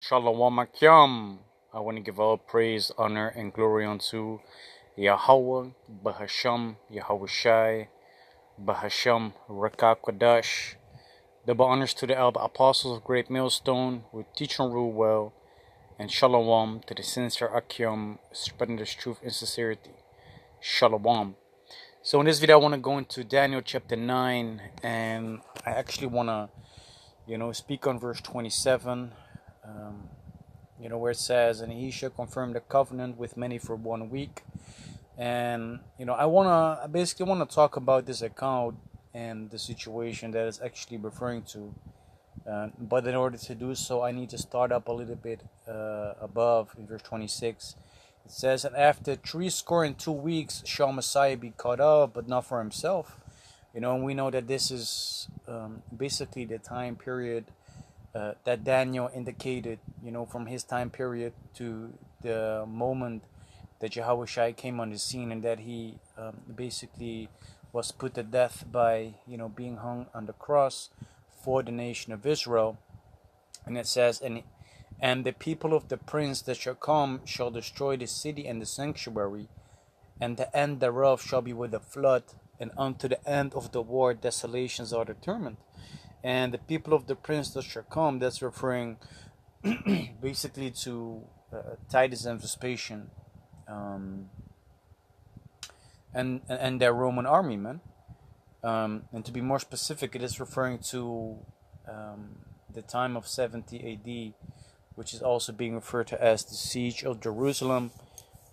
Shalom Akyam. I want to give all praise, honor, and glory unto Yahweh, Bahasham, Yahweh Shai, Bahasham, Rakakwadash. Double honors to the elder apostles of Great Millstone who teach and rule well, and Shalom to the sincere Akyam, spreading this truth in sincerity. Shalom. So in this video, I want to go into Daniel chapter 9, and I actually want to, speak on verse 27. Where it says, and he shall confirm the covenant with many for 1 week. And, I basically want to talk about this account and the situation that it's actually referring to. But in order to do so, I need to start up a little bit above in verse 26. It says, and after 62 weeks shall Messiah be cut off, but not for himself. And we know that this is basically the time period that Daniel indicated, from his time period to the moment that Yahweh Shai came on the scene, and that he basically was put to death by, being hung on the cross for the nation of Israel. And it says, and the people of the prince that shall come shall destroy the city and the sanctuary, and the end thereof shall be with a flood, and unto the end of the war desolations are determined. And the people of the prince that shall come, that's referring basically to Titus and Vespasian, and their Roman army, man. And to be more specific, it is referring to the time of 70 AD, which is also being referred to as the siege of Jerusalem.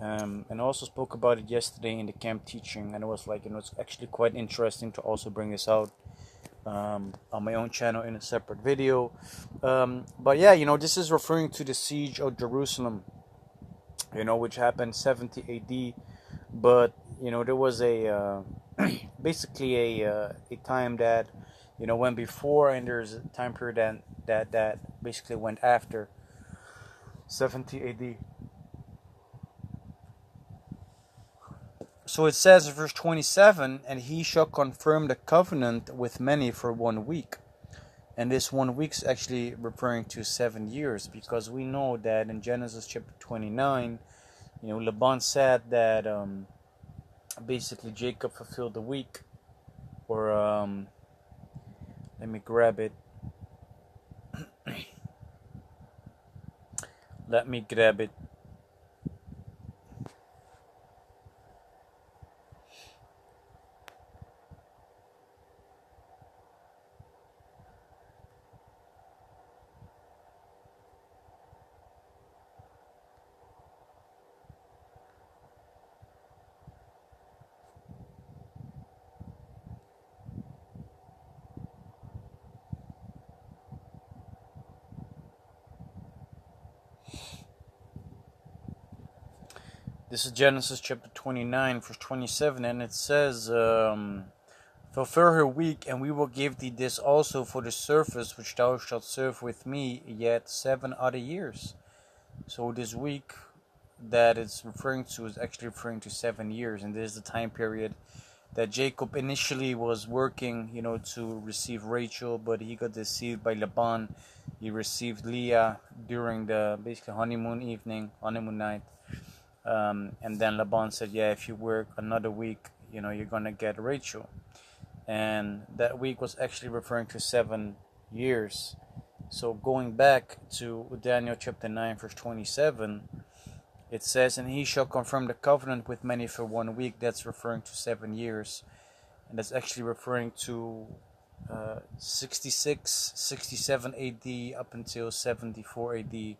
And I also spoke about it yesterday in the camp teaching, and it was it's actually quite interesting to also bring this out on my own channel in a separate video. But yeah, this is referring to the siege of Jerusalem, which happened 70 AD. But there was a basically a time that went before, and there's a time period that basically went after 70 AD. So it says in verse 27, and he shall confirm the covenant with many for 1 week. And this 1 week is actually referring to 7 years, because we know that in Genesis chapter 29, Laban said that basically Jacob fulfilled the week. Or, let me grab it. This is Genesis chapter 29, verse 27, and it says, fulfill her week, and we will give thee this also for the service which thou shalt serve with me yet 7 other years. So this week that it's referring to is actually referring to 7 years, and this is the time period that Jacob initially was working, to receive Rachel, but he got deceived by Laban. He received Leah during the basically honeymoon night. And then Laban said, yeah, if you work another week, you're going to get Rachel. And that week was actually referring to 7 years. So going back to Daniel chapter 9, verse 27, it says, and he shall confirm the covenant with many for 1 week. That's referring to 7 years. And that's actually referring to 66, 67 AD up until 74 AD,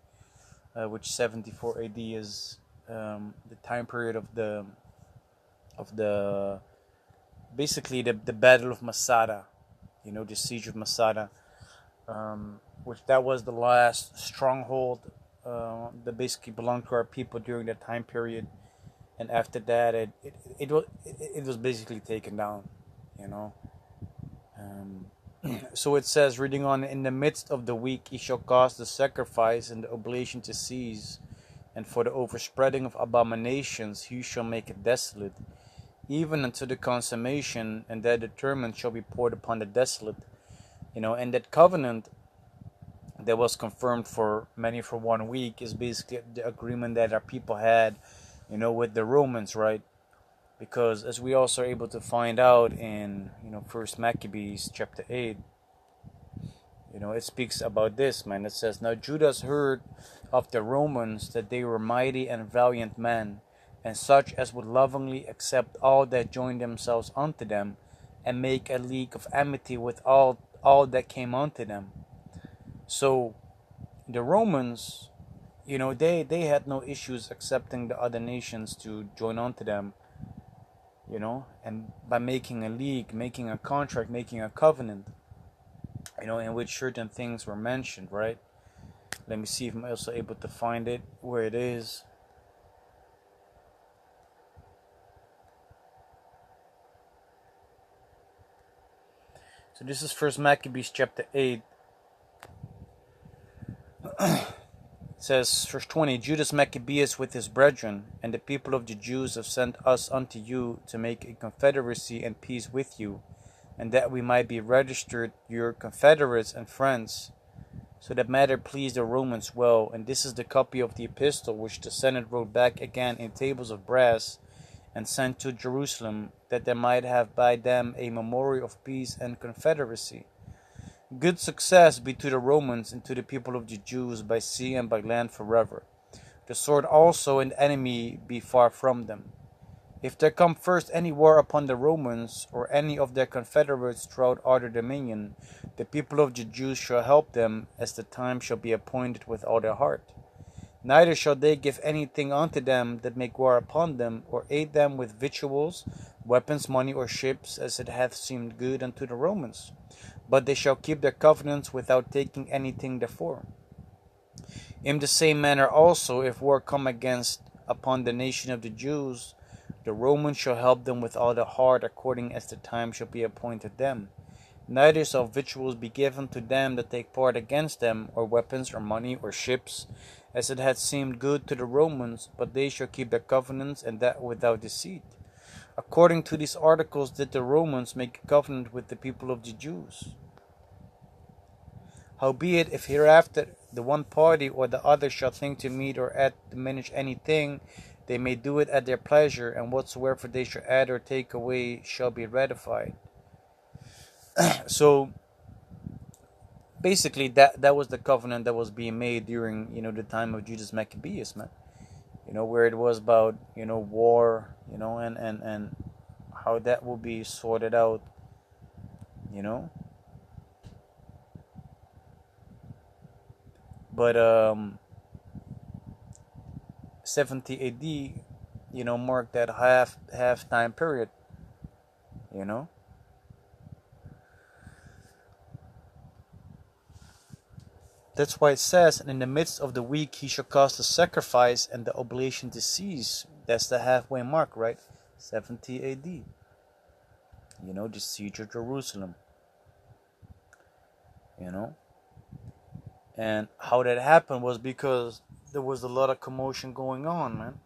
which 74 AD is the time period of the basically the battle of Masada, the siege of Masada, which that was the last stronghold that basically belonged to our people during that time period. And after that, it was basically taken down, So it says, reading on, in the midst of the week he shall cause the sacrifice and the oblation to cease, and for the overspreading of abominations he shall make it desolate, even unto the consummation, and that determined shall be poured upon the desolate. And that covenant that was confirmed for 1 week is basically the agreement that our people had, with the Romans, right? Because as we also are able to find out in, First Maccabees chapter 8, it speaks about this, man. It says, "Now Judas heard of the Romans that they were mighty and valiant men, and such as would lovingly accept all that joined themselves unto them, and make a league of amity with all that came unto them." So the Romans, they had no issues accepting the other nations to join onto them, and by making a league, making a contract, making a covenant, in which certain things were mentioned, right? Let me see if I'm also able to find it where it is. So this is First Maccabees chapter 8. It says, verse 20, "Judas Maccabeus with his brethren, and the people of the Jews have sent us unto you to make a confederacy and peace with you, and that we might be registered your confederates and friends. So that matter pleased the Romans well, and this is the copy of the epistle which the Senate wrote back again in tables of brass, and sent to Jerusalem, that they might have by them a memorial of peace and confederacy. Good success be to the Romans and to the people of the Jews by sea and by land forever. The sword also and enemy be far from them. If there come first any war upon the Romans, or any of their confederates throughout other dominion, the people of the Jews shall help them, as the time shall be appointed with all their heart. Neither shall they give anything unto them that make war upon them, or aid them with victuals, weapons, money, or ships, as it hath seemed good unto the Romans. But they shall keep their covenants without taking anything therefore. In the same manner also, if war come upon the nation of the Jews, the Romans shall help them with all their heart, according as the time shall be appointed them. Neither shall victuals be given to them that take part against them, or weapons, or money, or ships, as it hath seemed good to the Romans, but they shall keep their covenants, and that without deceit. According to these articles did the Romans make a covenant with the people of the Jews. Howbeit, if hereafter the one party or the other shall think to meet or add diminish anything, they may do it at their pleasure, and whatsoever they shall add or take away shall be ratified." So basically, that was the covenant that was being made during the time of Judas Maccabeus, man. Where it was about war, and how that will be sorted out, But 70 AD, marked that half time period, That's why it says, "And in the midst of the week he shall cause the sacrifice and the oblation to cease." That's the halfway mark, right? 70 AD. The siege of Jerusalem. And how that happened was because there was a lot of commotion going on, man.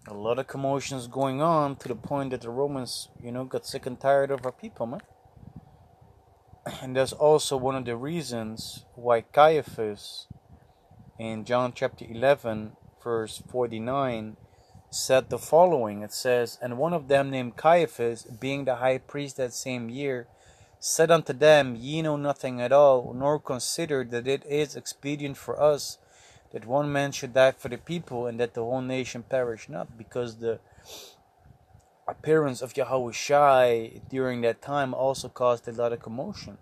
A lot of commotions going on to the point that the Romans, got sick and tired of our people, man. And that's also one of the reasons why Caiaphas, in John chapter 11, verse 49, said the following. It says, "And one of them named Caiaphas, being the high priest that same year, said unto them, Ye know nothing at all, nor consider that it is expedient for us that one man should die for the people, and that the whole nation perish not." Because the appearance of Yahushua during that time also caused a lot of commotion,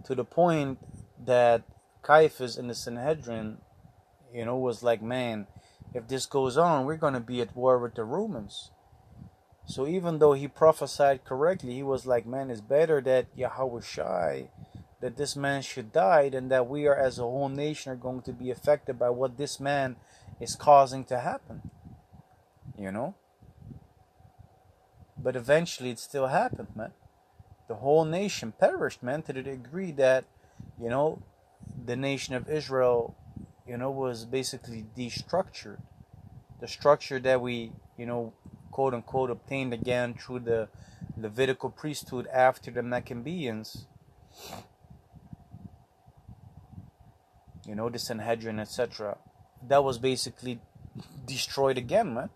to the point that Caiaphas in the Sanhedrin, was like, man, if this goes on, we're going to be at war with the Romans. So even though he prophesied correctly, he was like, man, it's better that Yahushua, that this man should die, than that we are as a whole nation are going to be affected by what this man is causing to happen. But eventually it still happened, man. The whole nation perished, man, to the degree that, the nation of Israel, was basically destructured. The structure that we, quote unquote, obtained again through the Levitical priesthood after the Maccabees, the Sanhedrin, etc. That was basically destroyed again, man.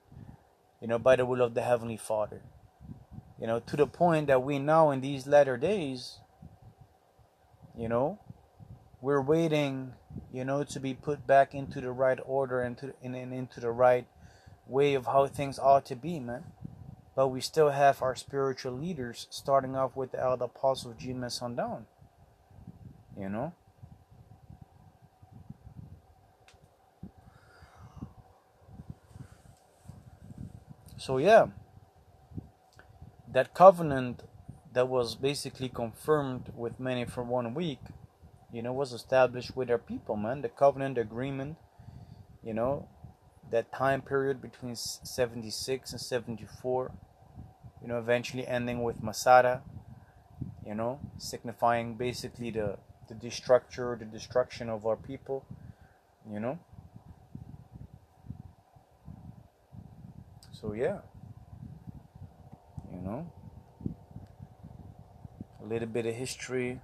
By the will of the Heavenly Father. To the point that we now in these latter days, we're waiting, to be put back into the right order and into the right way of how things ought to be, man. But we still have our spiritual leaders, starting off with the elder apostle Jesus on down. So yeah, that covenant that was basically confirmed with many for 1 week, was established with our people, man. The covenant agreement, that time period between 76 and 74, eventually ending with Masada, signifying basically the destruction of our people, So yeah, a little bit of history,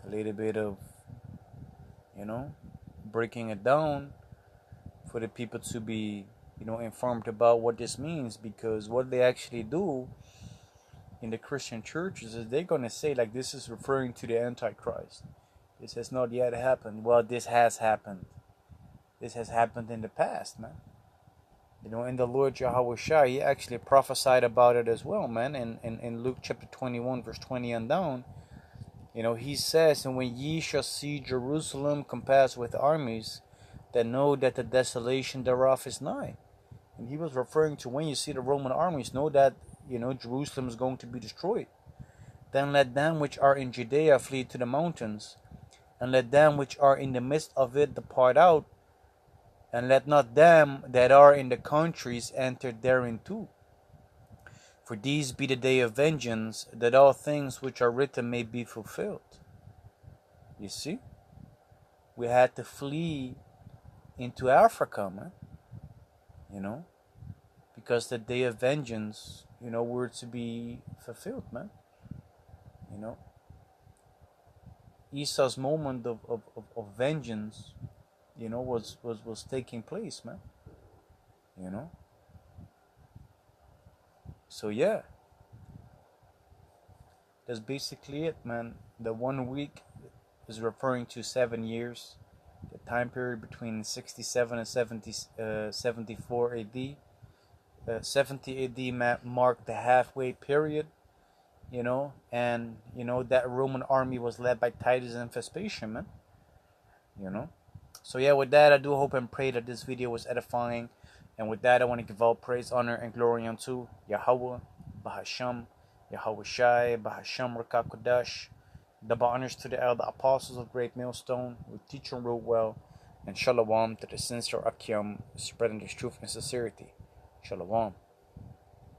a little bit of, breaking it down for the people to be, informed about what this means, because what they actually do in the Christian churches is they're going to say, like, this is referring to the Antichrist. This has not yet happened. Well, this has happened. This has happened in the past, man. In the Lord Yahushua, he actually prophesied about it as well, man. In Luke chapter 21, verse 20 and down, he says, and when ye shall see Jerusalem compassed with armies, then know that the desolation thereof is nigh. And he was referring to when you see the Roman armies, know that, Jerusalem is going to be destroyed. Then let them which are in Judea flee to the mountains, and let them which are in the midst of it depart out, and let not them that are in the countries enter therein too. For these be the day of vengeance, that all things which are written may be fulfilled. You see? We had to flee into Africa, man. Because the day of vengeance, were to be fulfilled, man. Esau's moment of vengeance, was taking place, man. So yeah, that's basically it, man. The 1 week is referring to 7 years, the time period between 67 and 74 AD. 70 AD marked the halfway period, and that Roman army was led by Titus and Vespasian, man. So yeah, with that, I do hope and pray that this video was edifying. And with that, I want to give all praise, honor, and glory unto Yahweh, Bahasham, Yahweh Shai, Bahasham Rakakodash. Double honors to the elder apostles of Great Millstone, who teach and rule well. And Shalom to the sincere Akim, spreading this truth and sincerity. Shalom.